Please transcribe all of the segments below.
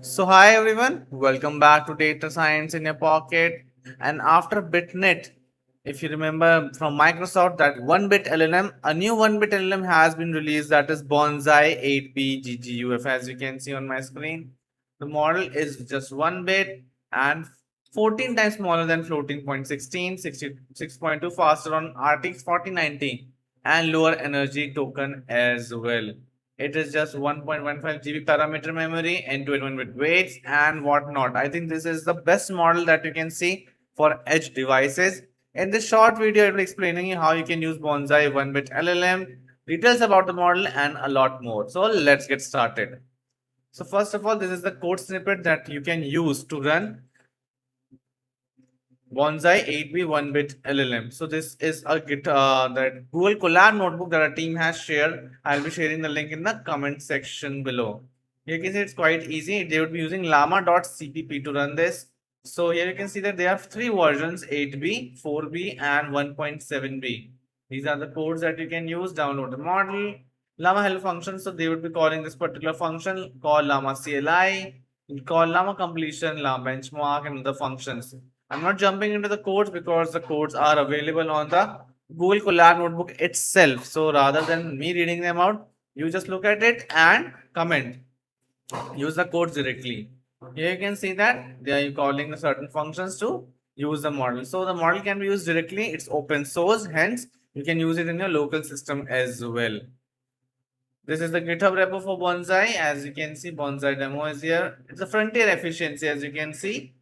So hi everyone, welcome back to Data Science in your pocket. And after BitNet, if you remember from Microsoft that 1-bit LLM, a new 1-bit LLM has been released, that is Bonsai 8B GGUF, as you can see on my screen. The model is just 1 bit and 14 times smaller than floating point 16, 66.2 faster on RTX 4090 and lower energy token as well. It is just 1.15 GB parameter memory and 21-bit weights and whatnot. I think this is the best model that you can see for edge devices. In this short video, I will be explaining you how you can use Bonsai 1-bit LLM, details about the model and a lot more. So let's get started. So first of all, this is the code snippet that you can use to run Bonsai 8B 1-bit LLM. So this is a Git that Google Colab notebook that our team has shared. I'll be sharing the link in the comment section below. Here you can see it's quite easy. They would be using llama.cpp to run this. So here you can see that they have three versions: 8B, 4B, and 1.7B. These are the codes that you can use. Download the model. Llama help function. So they would be calling this particular function called llama CLI, called llama completion, llama benchmark, and other functions. I'm not jumping into the codes because the codes are available on the Google Colab notebook itself. So rather than me reading them out, you just look at it and comment. Use the codes directly. Here you can see that they are calling the certain functions to use the model. So the model can be used directly. It's open source. Hence, you can use it in your local system as well. This is the GitHub repo for Bonsai. As you can see, Bonsai demo is here. It's a frontier efficiency. As you can see,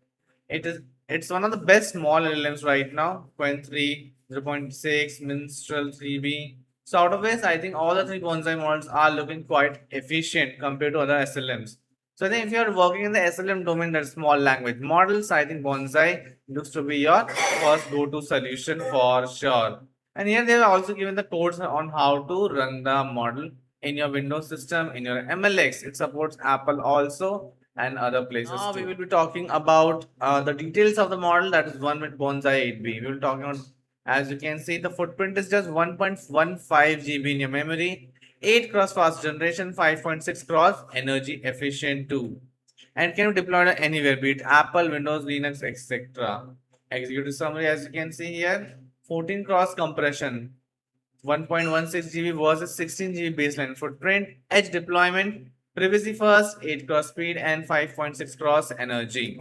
it's one of the best small LLMs right now. 0.3, 0.6, Minstrel 3B. So out of this, I think all the three Bonsai models are looking quite efficient compared to other SLMs. So I think if you're working in the SLM domain, that's small language models, I think Bonsai looks to be your first go-to solution for sure. And here they are also given the codes on how to run the model in your Windows system, in your MLX. It supports Apple also and other places. Now we will be talking about the details of the model, that is one with Bonsai 8B. We will talk about, as you can see, the footprint is just 1.15 GB in your memory, 8 cross fast generation, 5.6 cross energy efficient too, and can be deployed anywhere, be it Apple, Windows, Linux, etc. Executive summary, as you can see here, 14 cross compression, 1.16 GB versus 16 GB baseline footprint, edge deployment, privacy first, 8 cross speed, and 5.6 cross energy.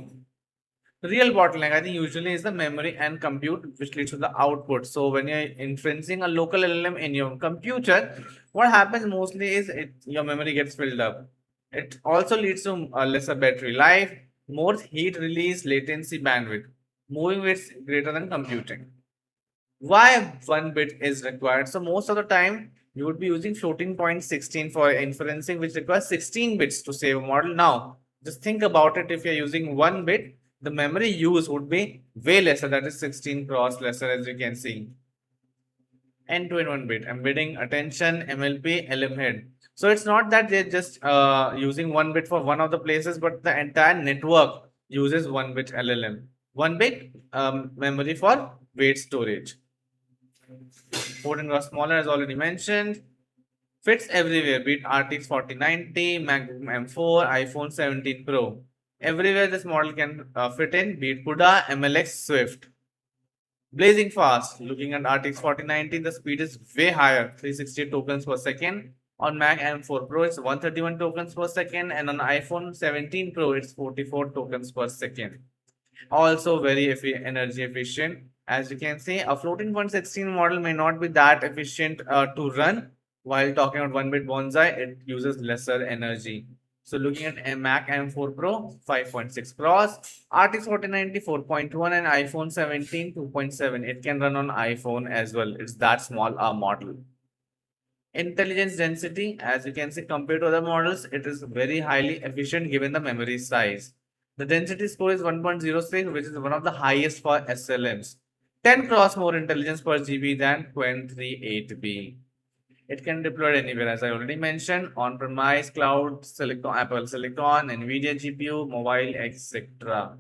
The real bottleneck, I think, usually is the memory and compute, which leads to the output. So when you're inferencing a local LLM in your computer, what happens mostly is your memory gets filled up. It also leads to a lesser battery life, more heat release, latency, bandwidth, moving weights greater than computing. Why 1 bit is required? So most of the time you would be using floating point 16 for inferencing, which requires 16 bits to save a model. Now just think about it. If you're using 1 bit, the memory use would be way lesser, that is 16 cross lesser, as you can see. End-to-end 1 bit embedding, attention, MLP, LM head. So it's not that they're just using 1 bit for one of the places, but the entire network uses 1 bit LLM. 1 bit memory for weight storage. 14 was smaller, as already mentioned. Fits everywhere, be it RTX 4090, MacBook M4, iPhone 17 Pro. Everywhere this model can fit in, be it CUDA, MLX, Swift. Blazing fast. Looking at RTX 4090, the speed is way higher, 360 tokens per second. On Mac M4 Pro, it's 131 tokens per second, and on iPhone 17 Pro, it's 44 tokens per second. Also very energy efficient. As you can see, a floating point 16 model may not be that efficient to run. While talking about 1-bit Bonsai, it uses lesser energy. So looking at a Mac M4 Pro, 5.6 cross, RTX 4090 4.1, and iPhone 17 2.7. It can run on iPhone as well. It's that small a model. Intelligence density, as you can see, compared to other models, it is very highly efficient given the memory size. The density score is 1.06, which is one of the highest for SLMs. 10 cross more intelligence per GB than 238B. It can deploy anywhere, as I already mentioned, on-premise, cloud, silicon, Apple Silicon, NVIDIA GPU, mobile, etc.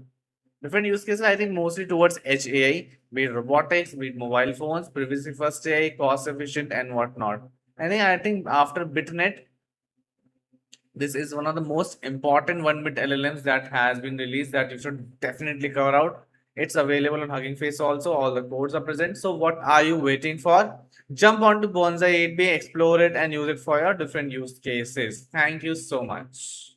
Different use cases, I think, mostly towards edge AI, be it robotics, be it mobile phones, privacy first AI, cost efficient, and whatnot. I think after BitNet, This is one of the most important one-bit LLMs that has been released that you should definitely cover out. It's available on Hugging Face also. All the codes are present. So what are you waiting for? Jump onto Bonsai 8B, explore it and use it for your different use cases. Thank you so much.